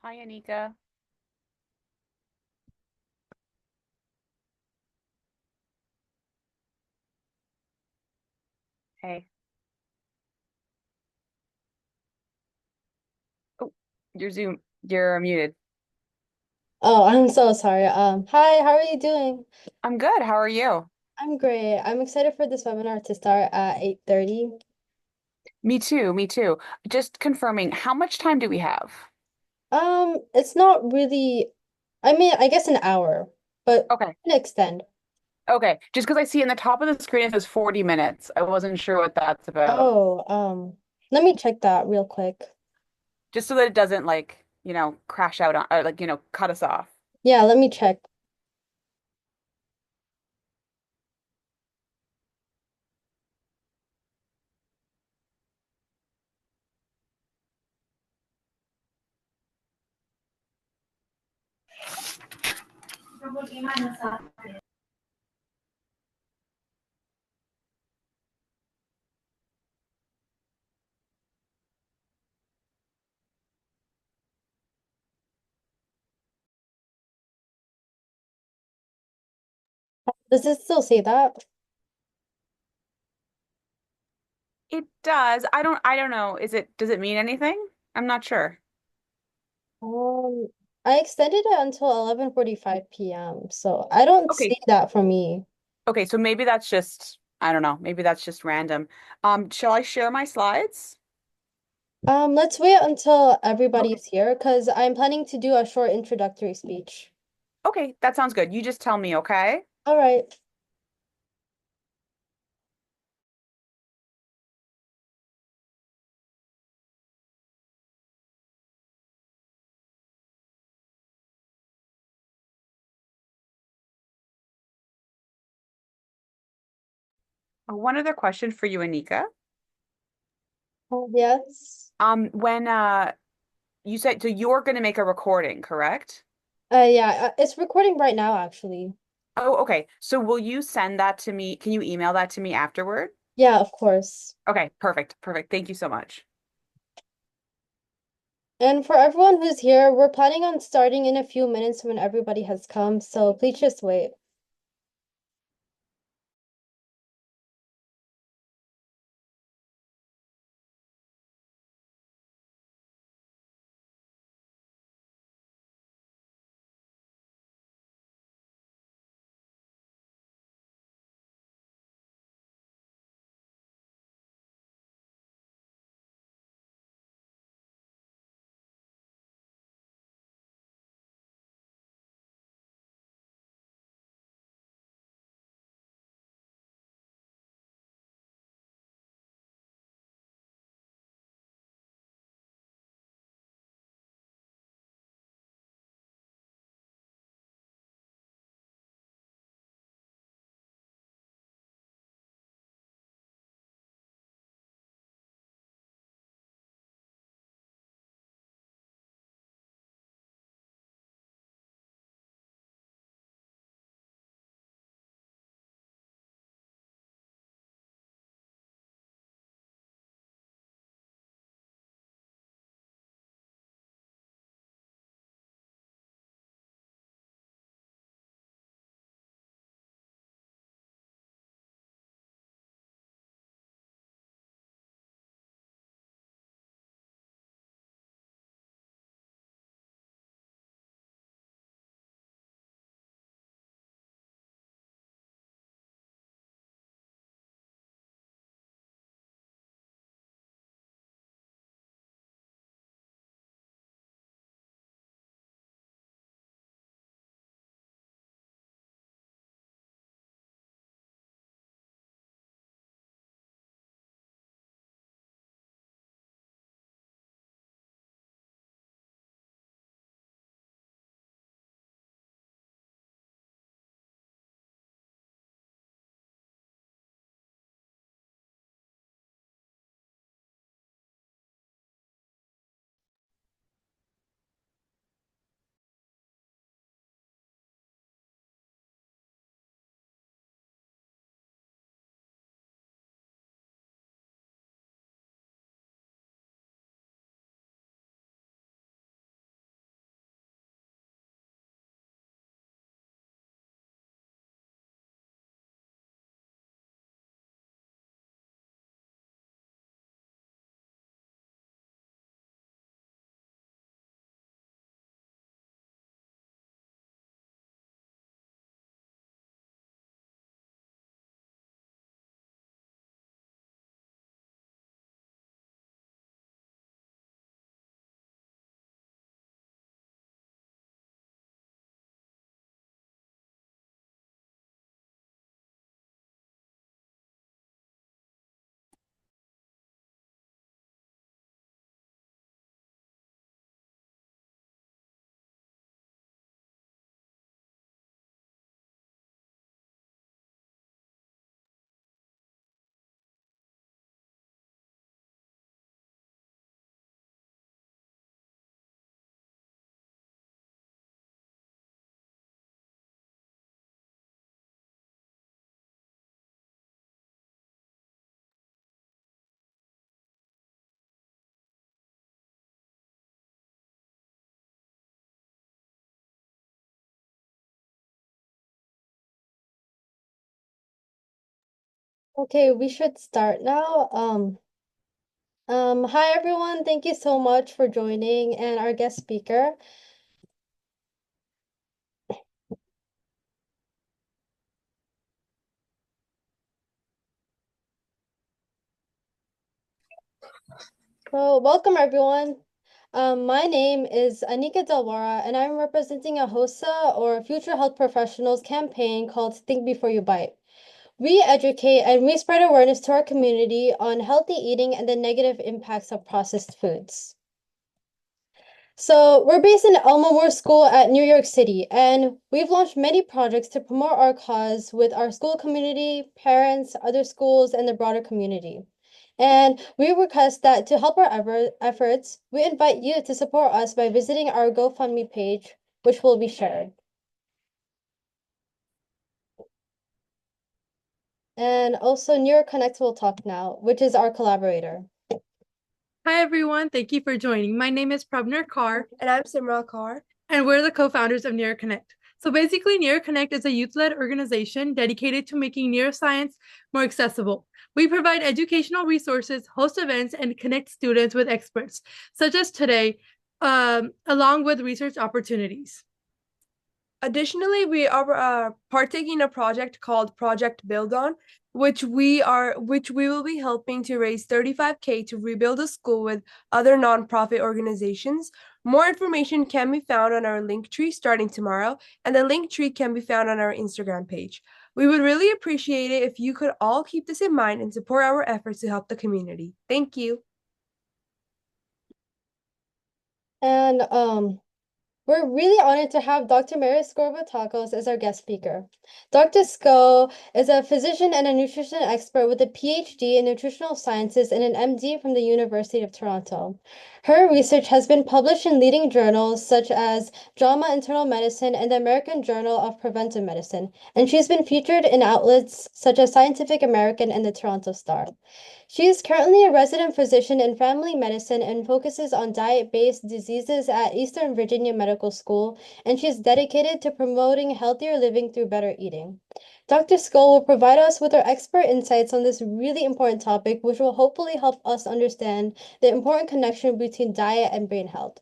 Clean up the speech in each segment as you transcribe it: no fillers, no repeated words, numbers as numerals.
Hi, Anika. Hey. Oh, you're muted. Oh, I'm so sorry. Hi, how are you doing? I'm good. How are you? I'm great. I'm excited for this webinar to start at 8:30. Me too, me too. Just confirming, how much time do we have? It's not really, I mean, I guess an hour, but Okay. we can extend. Okay. Just because I see in the top of the screen it says 40 minutes. I wasn't sure what that's about. Oh, let me check that real quick. Just so that it doesn't crash out on or cut us off. Yeah, let me check. Does it still say that? It does. I don't know. Does it mean anything? I'm not sure. Um, I extended it until 11:45 p.m., so I don't see Okay. that for me. Okay, so maybe that's just I don't know. Maybe that's just random. Shall I share my slides? Let's wait until everybody's here because I'm planning to do a short introductory speech. Okay, that sounds good. You just tell me, okay? All right. One other question for you, Anika. Yes. When you said so you're going to make a recording, correct? Yeah, it's recording right now, actually. Oh, okay. So will you send that to me? Can you email that to me afterward? Yeah, of course. Okay, perfect. Perfect. Thank you so much. And for everyone who's here, we're planning on starting in a few minutes when everybody has come, so please just wait. Okay, we should start now. Hi everyone. Thank you so much for joining and our guest speaker. So, welcome everyone. My name is Anika Delwara, and I'm representing a HOSA or Future Health Professionals campaign called Think Before You Bite. We educate and we spread awareness to our community on healthy eating and the negative impacts of processed foods. So we're based in Elma Moore School at New York City, and we've launched many projects to promote our cause with our school community, parents, other schools, and the broader community. And we request that to help our efforts, we invite you to support us by visiting our GoFundMe page, which will be shared. And also, New York Connect will talk now, which is our collaborator. Hi, everyone. Thank you for joining. My name is Prabner Kaur, And I'm Simra Kaur. and we're the co-founders of NeuroConnect. So basically, NeuroConnect is a youth-led organization dedicated to making neuroscience more accessible. We provide educational resources, host events, and connect students with experts, such as today, along with research opportunities. Additionally, we are partaking in a project called Project Build On, which we will be helping to raise 35K to rebuild a school with other nonprofit organizations. More information can be found on our link tree starting tomorrow, and the link tree can be found on our Instagram page. We would really appreciate it if you could all keep this in mind and support our efforts to help the community. Thank you. And we're really honored to have Dr. Mary Scorbatakos as our guest speaker. Dr. Sko is a physician and a nutrition expert with a PhD in nutritional sciences and an MD from the University of Toronto. Her research has been published in leading journals such as JAMA Internal Medicine and the American Journal of Preventive Medicine, and she's been featured in outlets such as Scientific American and the Toronto Star. She is currently a resident physician in family medicine and focuses on diet-based diseases at Eastern Virginia Medical School, and she is dedicated to promoting healthier living through better eating. Dr. Skoll will provide us with her expert insights on this really important topic, which will hopefully help us understand the important connection between diet and brain health.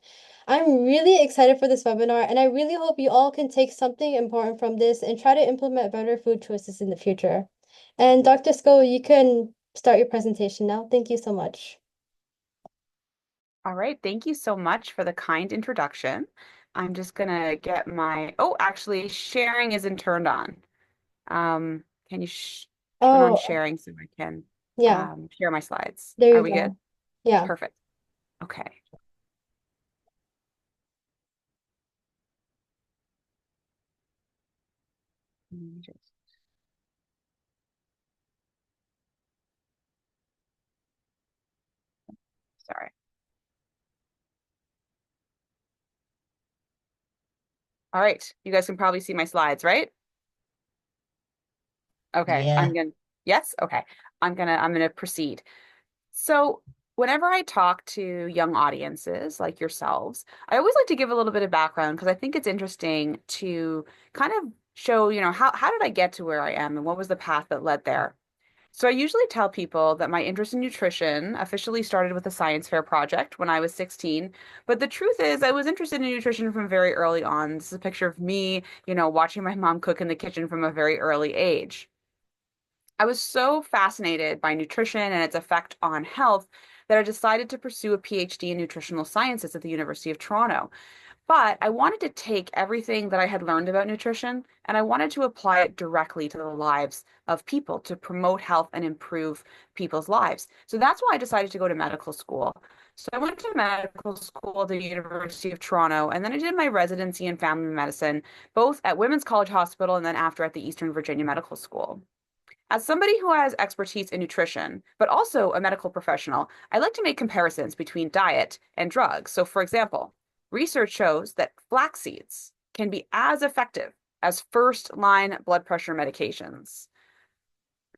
I'm really excited for this webinar, and I really hope you all can take something important from this and try to implement better food choices in the future. And Dr. Skoll, you can start your presentation now. Thank you so much. All right, thank you so much for the kind introduction. I'm just gonna get my, oh, actually, sharing isn't turned on. Can you sh turn on Oh, sharing so I can yeah, share my slides? there Are you we good? go. Yeah. Perfect. Okay. Let me sorry. All right, you guys can probably see my slides, right? Okay, Yeah. yes, okay. I'm gonna proceed. So, whenever I talk to young audiences like yourselves, I always like to give a little bit of background because I think it's interesting to kind of show, how did I get to where I am and what was the path that led there? So, I usually tell people that my interest in nutrition officially started with a science fair project when I was 16. But the truth is, I was interested in nutrition from very early on. This is a picture of me, watching my mom cook in the kitchen from a very early age. I was so fascinated by nutrition and its effect on health that I decided to pursue a PhD in nutritional sciences at the University of Toronto. But I wanted to take everything that I had learned about nutrition and I wanted to apply it directly to the lives of people to promote health and improve people's lives. So that's why I decided to go to medical school. So I went to medical school at the University of Toronto, and then I did my residency in family medicine, both at Women's College Hospital and then after at the Eastern Virginia Medical School. As somebody who has expertise in nutrition, but also a medical professional, I like to make comparisons between diet and drugs. So, for example, research shows that flax seeds can be as effective as first line blood pressure medications.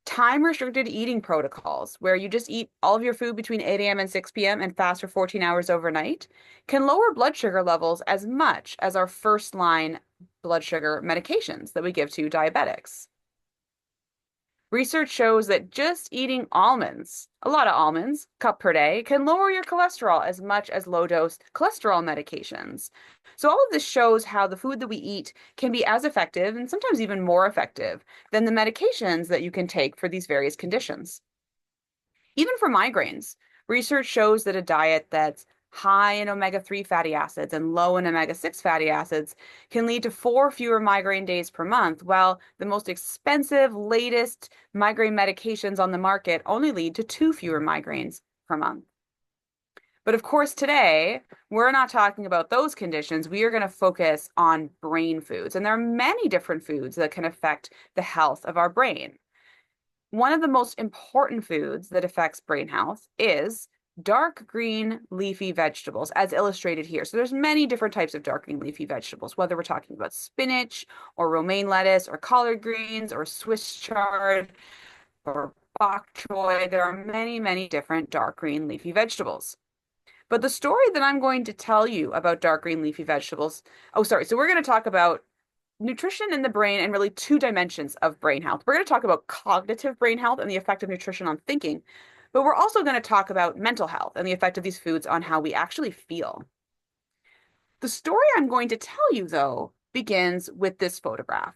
Time restricted eating protocols, where you just eat all of your food between 8 a.m. and 6 p.m. and fast for 14 hours overnight, can lower blood sugar levels as much as our first line blood sugar medications that we give to diabetics. Research shows that just eating almonds, a lot of almonds, cup per day, can lower your cholesterol as much as low-dose cholesterol medications. So all of this shows how the food that we eat can be as effective and sometimes even more effective than the medications that you can take for these various conditions. Even for migraines, research shows that a diet that's high in omega-3 fatty acids and low in omega-6 fatty acids can lead to 4 fewer migraine days per month, while the most expensive, latest migraine medications on the market only lead to 2 fewer migraines per month. But of course, today, we're not talking about those conditions. We are going to focus on brain foods. And there are many different foods that can affect the health of our brain. One of the most important foods that affects brain health is dark green leafy vegetables, as illustrated here. So there's many different types of dark green leafy vegetables, whether we're talking about spinach or romaine lettuce or collard greens or Swiss chard or bok choy. There are many, many different dark green leafy vegetables. But the story that I'm going to tell you about dark green leafy vegetables, oh, sorry. So we're going to talk about nutrition in the brain and really two dimensions of brain health. We're going to talk about cognitive brain health and the effect of nutrition on thinking, but we're also going to talk about mental health and the effect of these foods on how we actually feel. The story I'm going to tell you, though, begins with this photograph.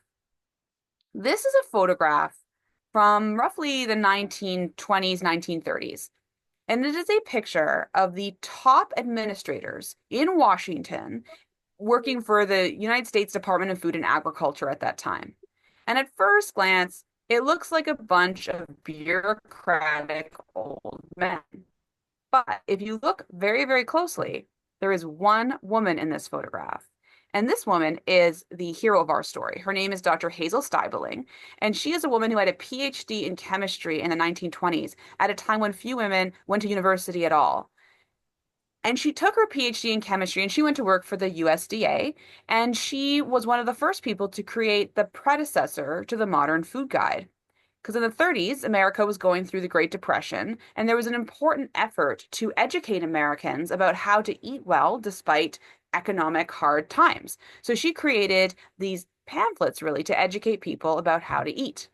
This is a photograph from roughly the 1920s, 1930s. And it is a picture of the top administrators in Washington working for the United States Department of Food and Agriculture at that time. And at first glance, it looks like a bunch of bureaucratic old men. But if you look very, very closely, there is one woman in this photograph. And this woman is the hero of our story. Her name is Dr. Hazel Steibling, and she is a woman who had a PhD in chemistry in the 1920s at a time when few women went to university at all. And she took her PhD in chemistry and she went to work for the USDA. And she was one of the first people to create the predecessor to the modern food guide. Because in the 30s, America was going through the Great Depression, and there was an important effort to educate Americans about how to eat well despite economic hard times. So she created these pamphlets really to educate people about how to eat.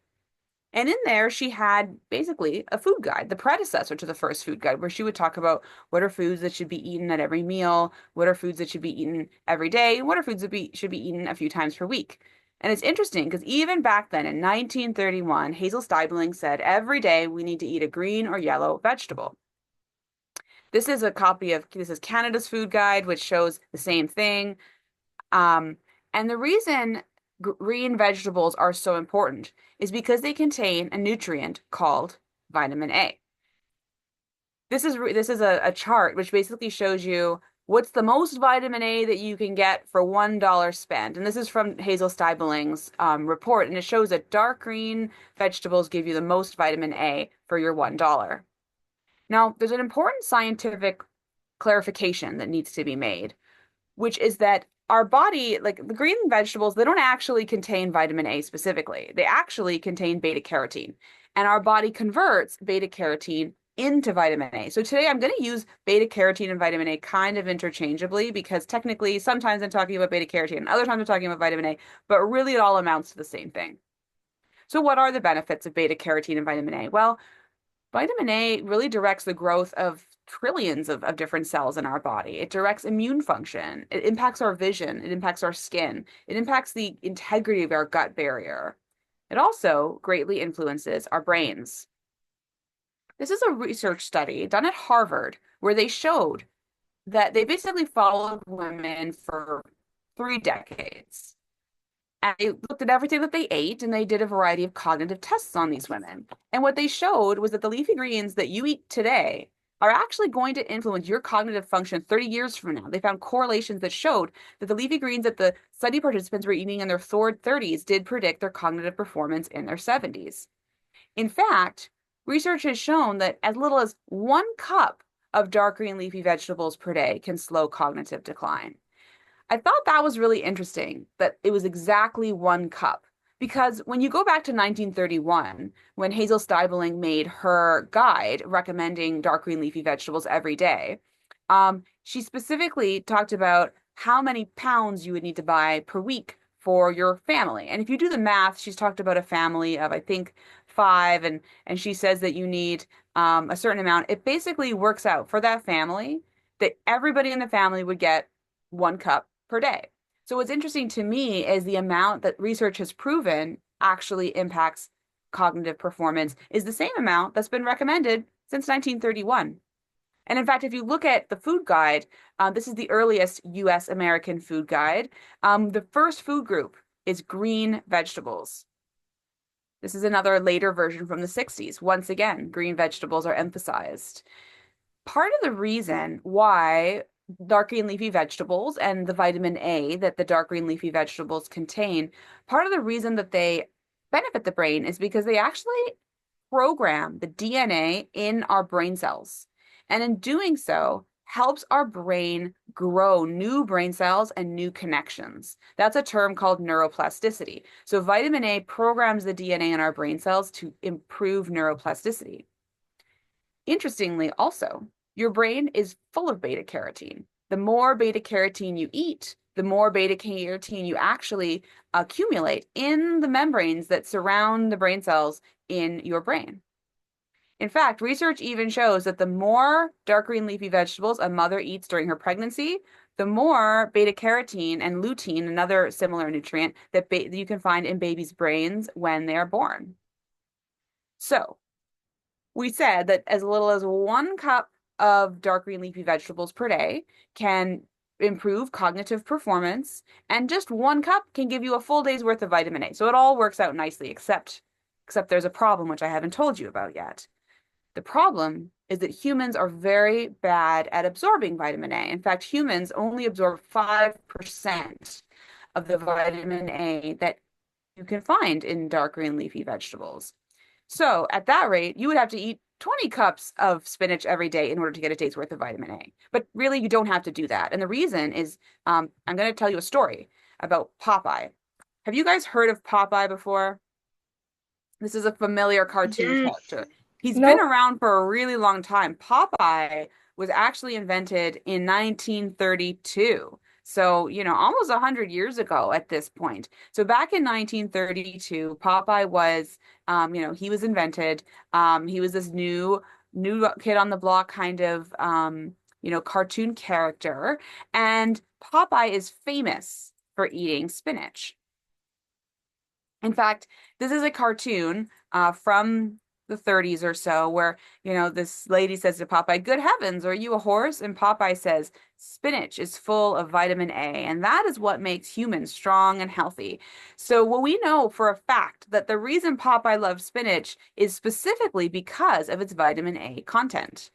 And in there, she had basically a food guide, the predecessor to the first food guide, where she would talk about what are foods that should be eaten at every meal, what are foods that should be eaten every day, and what are foods that should be eaten a few times per week. And it's interesting because even back then in 1931, Hazel Steibling said every day we need to eat a green or yellow vegetable. This is a copy of, this is Canada's food guide, which shows the same thing. And the reason green vegetables are so important is because they contain a nutrient called vitamin A. This is a chart which basically shows you what's the most vitamin A that you can get for $1 spent. And this is from Hazel Steibling's report, and it shows that dark green vegetables give you the most vitamin A for your $1. Now, there's an important scientific clarification that needs to be made, which is that our body, like the green vegetables, they don't actually contain vitamin A specifically. They actually contain beta carotene. And our body converts beta carotene into vitamin A. So today I'm going to use beta carotene and vitamin A kind of interchangeably because technically sometimes I'm talking about beta carotene and other times I'm talking about vitamin A, but really it all amounts to the same thing. So what are the benefits of beta carotene and vitamin A? Well, vitamin A really directs the growth of trillions of different cells in our body. It directs immune function. It impacts our vision. It impacts our skin. It impacts the integrity of our gut barrier. It also greatly influences our brains. This is a research study done at Harvard where they showed that they basically followed women for 3 decades. And they looked at everything that they ate and they did a variety of cognitive tests on these women. And what they showed was that the leafy greens that you eat today are actually going to influence your cognitive function 30 years from now. They found correlations that showed that the leafy greens that the study participants were eating in their 30s did predict their cognitive performance in their 70s. In fact, research has shown that as little as 1 cup of dark green leafy vegetables per day can slow cognitive decline. I thought that was really interesting that it was exactly 1 cup. Because when you go back to 1931, when Hazel Steibling made her guide recommending dark green leafy vegetables every day, she specifically talked about how many pounds you would need to buy per week for your family. And if you do the math, she's talked about a family of, I think, 5 and she says that you need a certain amount, it basically works out for that family that everybody in the family would get 1 cup per day. So what's interesting to me is the amount that research has proven actually impacts cognitive performance is the same amount that's been recommended since 1931. And in fact, if you look at the food guide, this is the earliest US American food guide. The first food group is green vegetables. This is another later version from the 60s. Once again, green vegetables are emphasized. Part of the reason why dark green leafy vegetables and the vitamin A that the dark green leafy vegetables contain, part of the reason that they benefit the brain is because they actually program the DNA in our brain cells. And in doing so, helps our brain grow new brain cells and new connections. That's a term called neuroplasticity. So vitamin A programs the DNA in our brain cells to improve neuroplasticity. Interestingly, also, your brain is full of beta carotene. The more beta carotene you eat, the more beta carotene you actually accumulate in the membranes that surround the brain cells in your brain. In fact, research even shows that the more dark green leafy vegetables a mother eats during her pregnancy, the more beta carotene and lutein, another similar nutrient that you can find in babies' brains when they are born. So, we said that as little as 1 cup of dark green leafy vegetables per day can improve cognitive performance, and just 1 cup can give you a full day's worth of vitamin A. So it all works out nicely, except there's a problem, which I haven't told you about yet. The problem is that humans are very bad at absorbing vitamin A. In fact, humans only absorb 5% of the vitamin A that you can find in dark green leafy vegetables. So at that rate, you would have to eat 20 cups of spinach every day in order to get a day's worth of vitamin A. But really, you don't have to do that. And the reason is I'm going to tell you a story about Popeye. Have you guys heard of Popeye before? This is a familiar cartoon character. He's been Nope. around for a really long time. Popeye was actually invented in 1932. So, almost 100 years ago at this point. So back in 1932, Popeye was, he was invented. He was this new kid on the block kind of, cartoon character. And Popeye is famous for eating spinach. In fact, this is a cartoon from the 30s or so where, this lady says to Popeye, "Good heavens, are you a horse?" And Popeye says, "Spinach is full of vitamin A, and that is what makes humans strong and healthy." So what we know for a fact that the reason Popeye loves spinach is specifically because of its vitamin A content.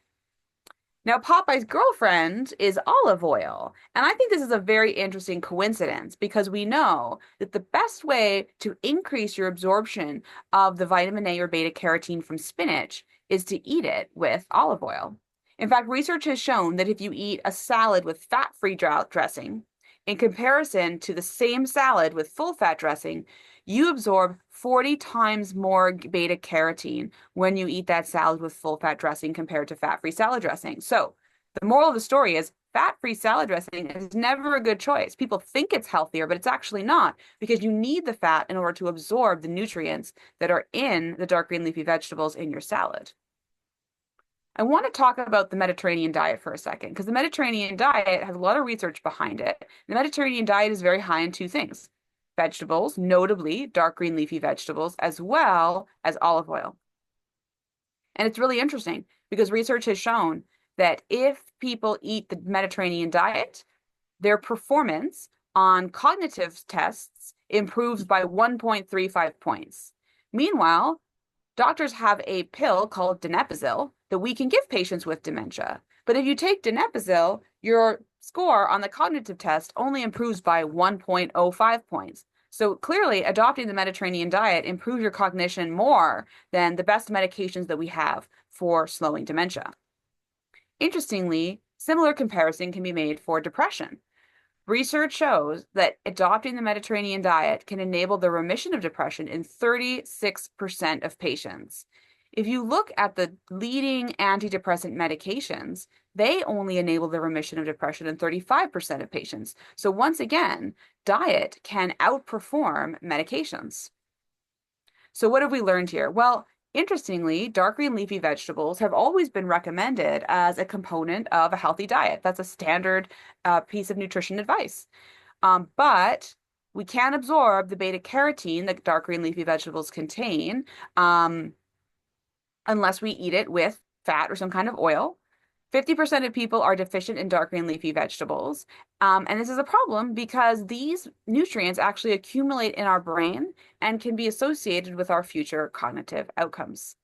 Now, Popeye's girlfriend is olive oil. And I think this is a very interesting coincidence because we know that the best way to increase your absorption of the vitamin A or beta carotene from spinach is to eat it with olive oil. In fact, research has shown that if you eat a salad with fat-free dressing, in comparison to the same salad with full-fat dressing, you absorb 40 times more beta carotene when you eat that salad with full fat dressing compared to fat-free salad dressing. So the moral of the story is fat-free salad dressing is never a good choice. People think it's healthier, but it's actually not because you need the fat in order to absorb the nutrients that are in the dark green leafy vegetables in your salad. I want to talk about the Mediterranean diet for a second because the Mediterranean diet has a lot of research behind it. The Mediterranean diet is very high in two things: vegetables, notably dark green leafy vegetables, as well as olive oil. And it's really interesting because research has shown that if people eat the Mediterranean diet, their performance on cognitive tests improves by 1.35 points. Meanwhile, doctors have a pill called donepezil that we can give patients with dementia. But if you take donepezil, your score on the cognitive test only improves by 1.05 points. So clearly, adopting the Mediterranean diet improves your cognition more than the best medications that we have for slowing dementia. Interestingly, similar comparison can be made for depression. Research shows that adopting the Mediterranean diet can enable the remission of depression in 36% of patients. If you look at the leading antidepressant medications, they only enable the remission of depression in 35% of patients. So once again, diet can outperform medications. So what have we learned here? Well, Interestingly, dark green leafy vegetables have always been recommended as a component of a healthy diet. That's a standard piece of nutrition advice. But we can't absorb the beta carotene that dark green leafy vegetables contain um, unless we eat it with fat or some kind of oil. 50% of people are deficient in dark green leafy vegetables. And this is a problem because these nutrients actually accumulate in our brain and can be associated with our future cognitive outcomes.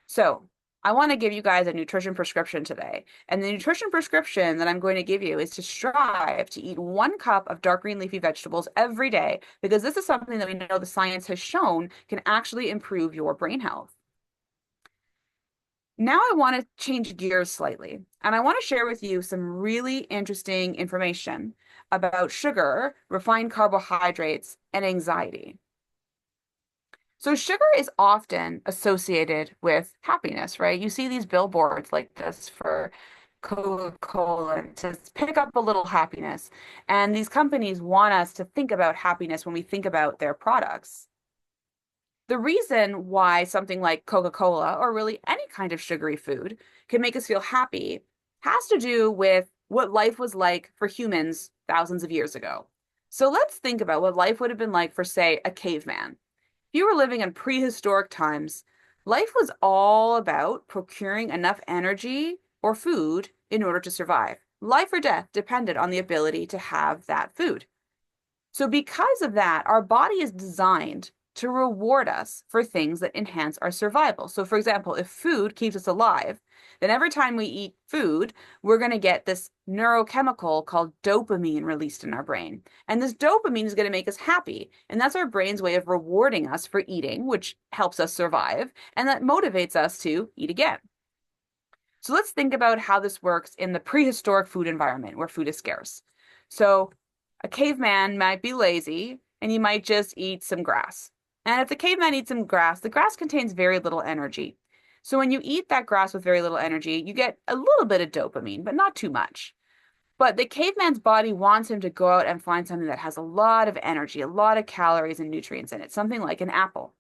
So, I want to give you guys a nutrition prescription today. And the nutrition prescription that I'm going to give you is to strive to eat 1 cup of dark green leafy vegetables every day, because this is something that we know the science has shown can actually improve your brain health. Now I want to change gears slightly, and I want to share with you some really interesting information about sugar, refined carbohydrates, and anxiety. So sugar is often associated with happiness, right? You see these billboards like this for Coca-Cola. It says, pick up a little happiness. And these companies want us to think about happiness when we think about their products. The reason why something like Coca-Cola or really any kind of sugary food can make us feel happy has to do with what life was like for humans thousands of years ago. So let's think about what life would have been like for, say, a caveman. If you were living in prehistoric times, life was all about procuring enough energy or food in order to survive. Life or death depended on the ability to have that food. So, because of that, our body is designed to reward us for things that enhance our survival. So, for example, if food keeps us alive, then every time we eat food, we're going to get this neurochemical called dopamine released in our brain. And this dopamine is going to make us happy. And that's our brain's way of rewarding us for eating, which helps us survive. And that motivates us to eat again. So let's think about how this works in the prehistoric food environment where food is scarce. So a caveman might be lazy and he might just eat some grass. And if the caveman eats some grass, the grass contains very little energy. So when you eat that grass with very little energy, you get a little bit of dopamine, but not too much. But the caveman's body wants him to go out and find something that has a lot of energy, a lot of calories and nutrients in it, something like an apple.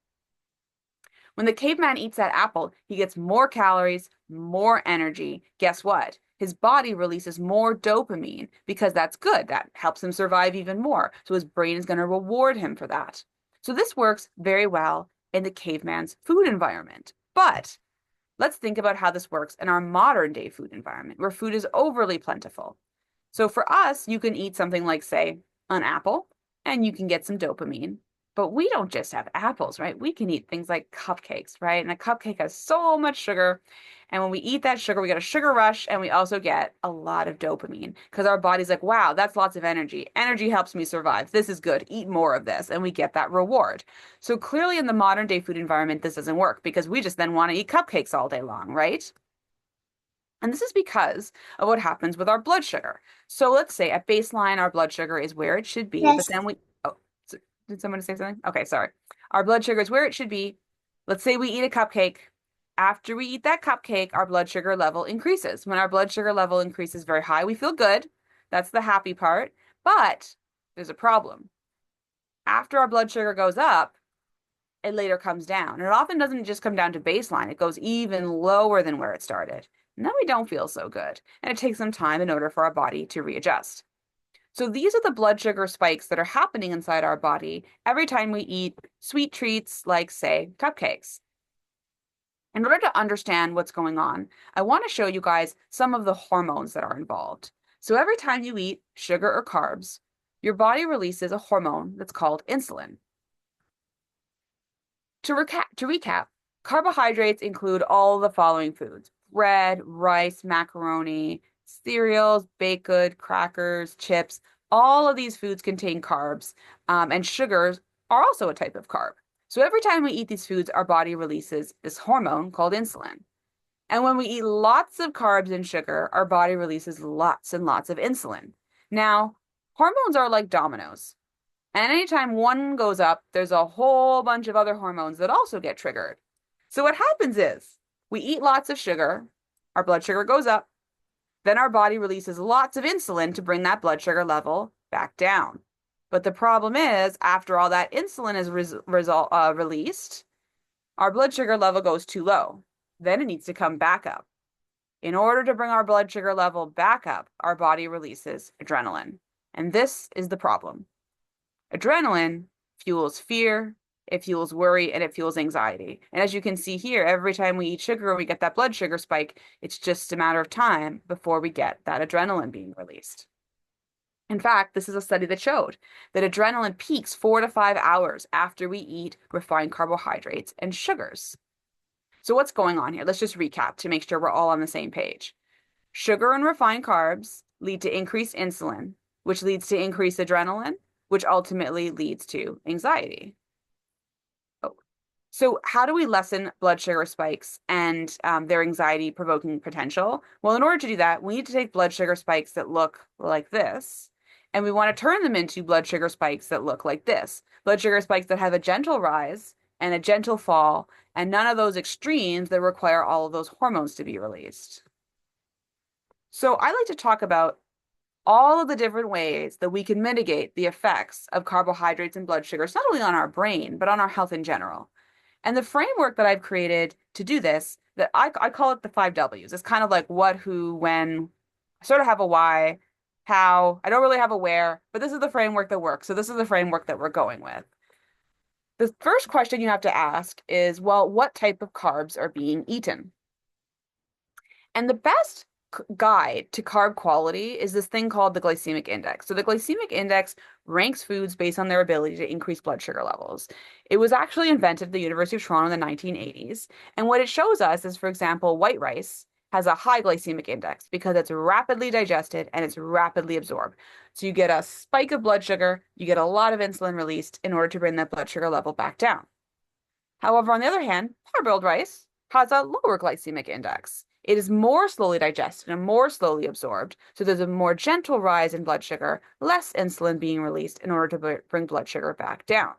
When the caveman eats that apple, he gets more calories, more energy. Guess what? His body releases more dopamine because that's good. That helps him survive even more. So his brain is going to reward him for that. So this works very well in the caveman's food environment. But let's think about how this works in our modern day food environment where food is overly plentiful. So for us, you can eat something like, say, an apple, and you can get some dopamine. But we don't just have apples, right? We can eat things like cupcakes, right? And a cupcake has so much sugar. And when we eat that sugar, we get a sugar rush and we also get a lot of dopamine because our body's like, wow, that's lots of energy. Energy helps me survive. This is good. Eat more of this. And we get that reward. So clearly in the modern day food environment, this doesn't work because we just then want to eat cupcakes all day long, right? And this is because of what happens with our blood sugar. So let's say at baseline, our blood sugar is where it should be, but then did someone say something? Okay, sorry. Our blood sugar is where it should be. Let's say we eat a cupcake. After we eat that cupcake, our blood sugar level increases. When our blood sugar level increases very high, we feel good. That's the happy part. But there's a problem. After our blood sugar goes up, it later comes down. And it often doesn't just come down to baseline. It goes even lower than where it started. And then we don't feel so good. And it takes some time in order for our body to readjust. So these are the blood sugar spikes that are happening inside our body every time we eat sweet treats like, say, cupcakes. In order to understand what's going on, I want to show you guys some of the hormones that are involved. So every time you eat sugar or carbs, your body releases a hormone that's called insulin. To recap, carbohydrates include all the following foods: bread, rice, macaroni, cereals, baked good, crackers, chips. All of these foods contain carbs, and sugars are also a type of carb. So every time we eat these foods, our body releases this hormone called insulin. And when we eat lots of carbs and sugar, our body releases lots and lots of insulin. Now, hormones are like dominoes. And anytime one goes up, there's a whole bunch of other hormones that also get triggered. So what happens is we eat lots of sugar, our blood sugar goes up, then our body releases lots of insulin to bring that blood sugar level back down. But the problem is, after all that insulin is released, our blood sugar level goes too low. Then it needs to come back up. In order to bring our blood sugar level back up, our body releases adrenaline. And this is the problem. Adrenaline fuels fear, it fuels worry, and it fuels anxiety. And as you can see here, every time we eat sugar or we get that blood sugar spike, it's just a matter of time before we get that adrenaline being released. In fact, this is a study that showed that adrenaline peaks 4 to 5 hours after we eat refined carbohydrates and sugars. So what's going on here? Let's just recap to make sure we're all on the same page. Sugar and refined carbs lead to increased insulin, which leads to increased adrenaline, which ultimately leads to anxiety. Oh. So how do we lessen blood sugar spikes and their anxiety-provoking potential? Well, in order to do that, we need to take blood sugar spikes that look like this, and we want to turn them into blood sugar spikes that look like this. Blood sugar spikes that have a gentle rise and a gentle fall, and none of those extremes that require all of those hormones to be released. So I like to talk about all of the different ways that we can mitigate the effects of carbohydrates and blood sugars, not only on our brain, but on our health in general. And the framework that I've created to do this, that I call it the 5 Ws. It's kind of like what, who, when. I sort of have a why, how. I don't really have a where, but this is the framework that works. So this is the framework that we're going with. The first question you have to ask is, well, what type of carbs are being eaten? And the best guide to carb quality is this thing called the glycemic index. So the glycemic index ranks foods based on their ability to increase blood sugar levels. It was actually invented at the University of Toronto in the 1980s. And what it shows us is, for example, white rice has a high glycemic index because it's rapidly digested and it's rapidly absorbed. So you get a spike of blood sugar, you get a lot of insulin released in order to bring that blood sugar level back down. However, on the other hand, parboiled rice has a lower glycemic index. It is more slowly digested and more slowly absorbed, so there's a more gentle rise in blood sugar, less insulin being released in order to bring blood sugar back down.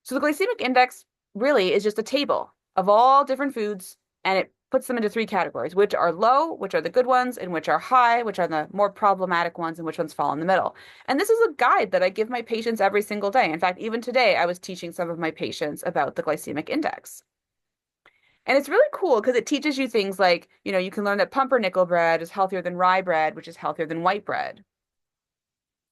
So the glycemic index really is just a table of all different foods, and it puts them into 3 categories, which are low, which are the good ones, and which are high, which are the more problematic ones, and which ones fall in the middle. And this is a guide that I give my patients every single day. In fact, even today, I was teaching some of my patients about the glycemic index. And it's really cool because it teaches you things like, you can learn that pumpernickel bread is healthier than rye bread, which is healthier than white bread.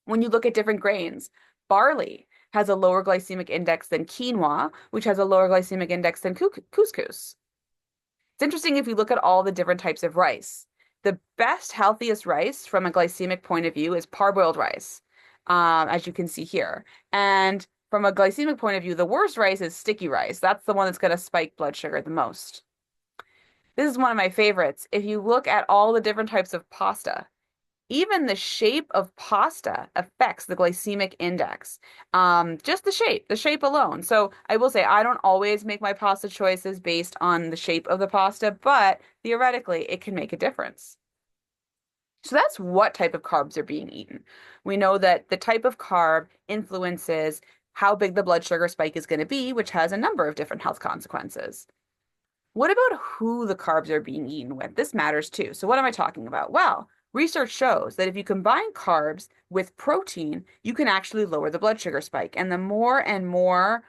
When you look at different grains, barley has a lower glycemic index than quinoa, which has a lower glycemic index than couscous. It's interesting if you look at all the different types of rice. The best, healthiest rice from a glycemic point of view is parboiled rice, as you can see here. And from a glycemic point of view, the worst rice is sticky rice. That's the one that's going to spike blood sugar the most. This is one of my favorites. If you look at all the different types of pasta, even the shape of pasta affects the glycemic index. Just the shape alone. So I will say I don't always make my pasta choices based on the shape of the pasta, but theoretically it can make a difference. So that's what type of carbs are being eaten. We know that the type of carb influences how big the blood sugar spike is going to be, which has a number of different health consequences. What about who the carbs are being eaten with? This matters too. So what am I talking about? Well, research shows that if you combine carbs with protein, you can actually lower the blood sugar spike. And the more and more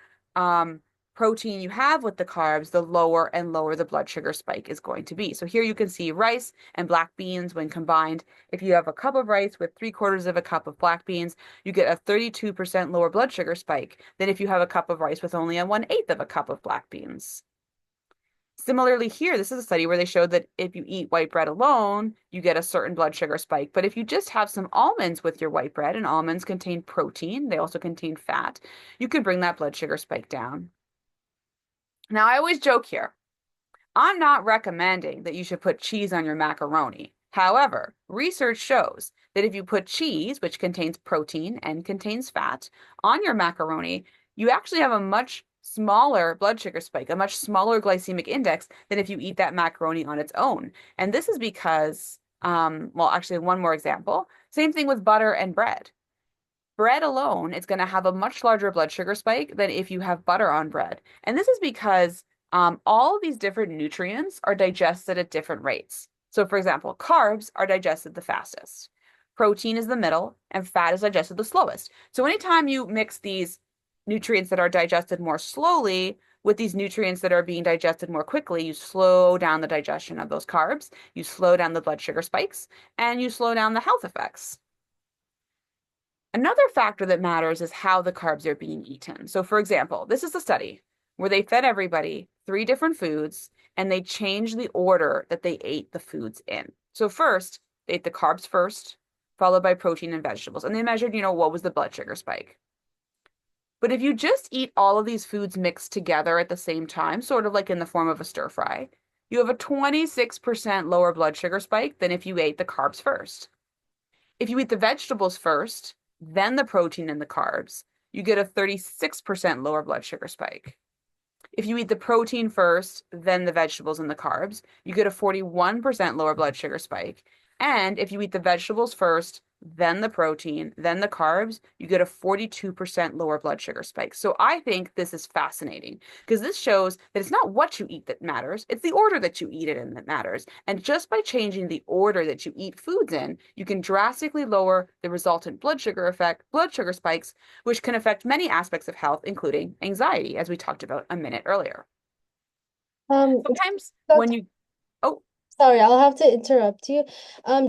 protein you have with the carbs, the lower and lower the blood sugar spike is going to be. So here you can see rice and black beans when combined. If you have a cup of rice with 3/4 of a cup of black beans, you get a 32% lower blood sugar spike than if you have a cup of rice with only a 1/8 of a cup of black beans. Similarly here, this is a study where they showed that if you eat white bread alone, you get a certain blood sugar spike. But if you just have some almonds with your white bread, and almonds contain protein, they also contain fat, you can bring that blood sugar spike down. Now, I always joke here. I'm not recommending that you should put cheese on your macaroni. However, research shows that if you put cheese, which contains protein and contains fat, on your macaroni, you actually have a much smaller blood sugar spike, a much smaller glycemic index than if you eat that macaroni on its own. And this is because, well, actually, one more example. Same thing with butter and bread. Bread alone is going to have a much larger blood sugar spike than if you have butter on bread. And this is because all of these different nutrients are digested at different rates. So, for example, carbs are digested the fastest. Protein is the middle, and fat is digested the slowest. So anytime you mix these nutrients that are digested more slowly with these nutrients that are being digested more quickly, you slow down the digestion of those carbs, you slow down the blood sugar spikes, and you slow down the health effects. Another factor that matters is how the carbs are being eaten. So, for example, this is a study where they fed everybody three different foods and they changed the order that they ate the foods in. So, first, they ate the carbs first, followed by protein and vegetables. And they measured, what was the blood sugar spike. But if you just eat all of these foods mixed together at the same time, sort of like in the form of a stir fry, you have a 26% lower blood sugar spike than if you ate the carbs first. If you eat the vegetables first, then the protein and the carbs, you get a 36% lower blood sugar spike. If you eat the protein first, then the vegetables and the carbs, you get a 41% lower blood sugar spike. And if you eat the vegetables first, then the protein, then the carbs, you get a 42% lower blood sugar spike. So I think this is fascinating because this shows that it's not what you eat that matters, it's the order that you eat it in that matters. And just by changing the order that you eat foods in, you can drastically lower the resultant blood sugar spikes, which can affect many aspects of health, including anxiety, as we talked about a minute earlier. Sometimes Doc- when you, oh, Sorry, I'll have to interrupt you.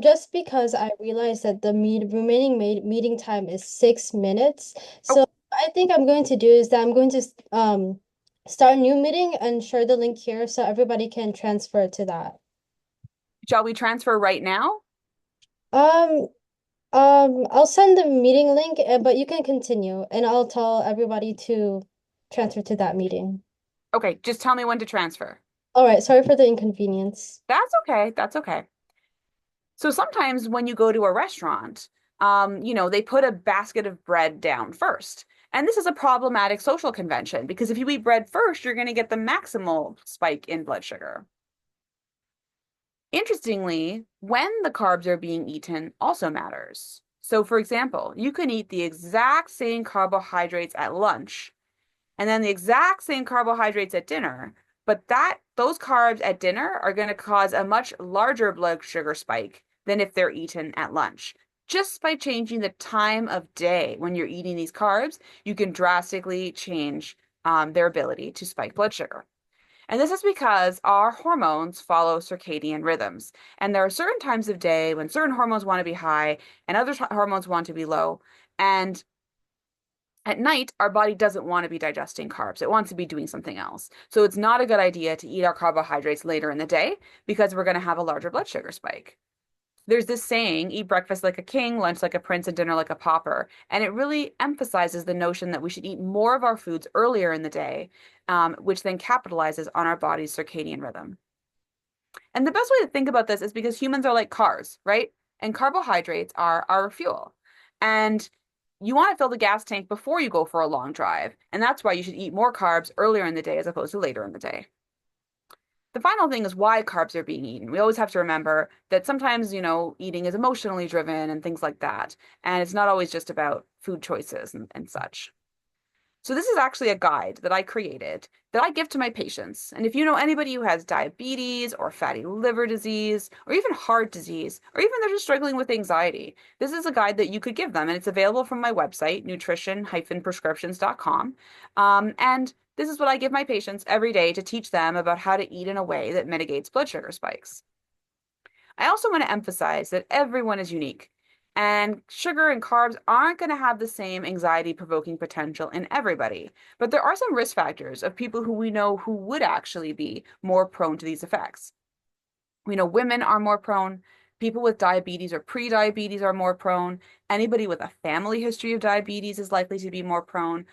Just because I realized that the remaining meeting time is 6 minutes. oh, So I think I'm going to do is that I'm going to start a new meeting and share the link here so everybody can transfer to that. shall we transfer right now? Um, I'll send the meeting link, but you can continue, and I'll tell everybody to transfer to that meeting. Okay, just tell me when to transfer. All right, sorry for the inconvenience. That's okay. That's okay. So sometimes when you go to a restaurant, they put a basket of bread down first. And this is a problematic social convention because if you eat bread first, you're going to get the maximal spike in blood sugar. Interestingly, when the carbs are being eaten also matters. So, for example, you can eat the exact same carbohydrates at lunch and then the exact same carbohydrates at dinner, but those carbs at dinner are going to cause a much larger blood sugar spike than if they're eaten at lunch. Just by changing the time of day when you're eating these carbs, you can drastically change their ability to spike blood sugar. And this is because our hormones follow circadian rhythms. And there are certain times of day when certain hormones want to be high and other hormones want to be low. And at night, our body doesn't want to be digesting carbs. It wants to be doing something else. So it's not a good idea to eat our carbohydrates later in the day because we're going to have a larger blood sugar spike. There's this saying, eat breakfast like a king, lunch like a prince, and dinner like a pauper. And it really emphasizes the notion that we should eat more of our foods earlier in the day, which then capitalizes on our body's circadian rhythm. And the best way to think about this is because humans are like cars, right? And carbohydrates are our fuel. And you want to fill the gas tank before you go for a long drive. And that's why you should eat more carbs earlier in the day as opposed to later in the day. The final thing is why carbs are being eaten. We always have to remember that sometimes, eating is emotionally driven and things like that. And it's not always just about food choices and such. So this is actually a guide that I created that I give to my patients. And if you know anybody who has diabetes or fatty liver disease or even heart disease, or even they're just struggling with anxiety, this is a guide that you could give them. And it's available from my website, nutrition-prescriptions.com. And this is what I give my patients every day to teach them about how to eat in a way that mitigates blood sugar spikes. I also want to emphasize that everyone is unique. And sugar and carbs aren't going to have the same anxiety provoking potential in everybody. But there are some risk factors of people who we know who would actually be more prone to these effects. We know women are more prone. People with diabetes or pre-diabetes are more prone. Anybody with a family history of diabetes is likely to be more prone.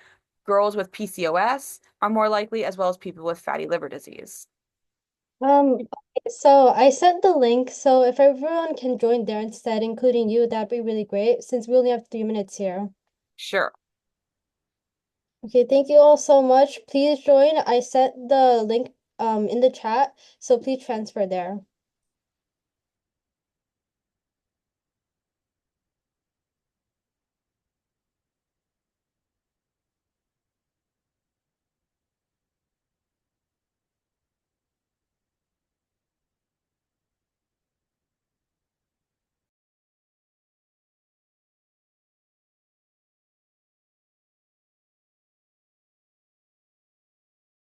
Girls with PCOS are more likely, as well as people with fatty liver disease. Okay, so I sent the link, so if everyone can join there instead, including you, that'd be really great since we only have 3 minutes here. Sure. Okay, thank you all so much. Please join. I sent the link in the chat, so please transfer there.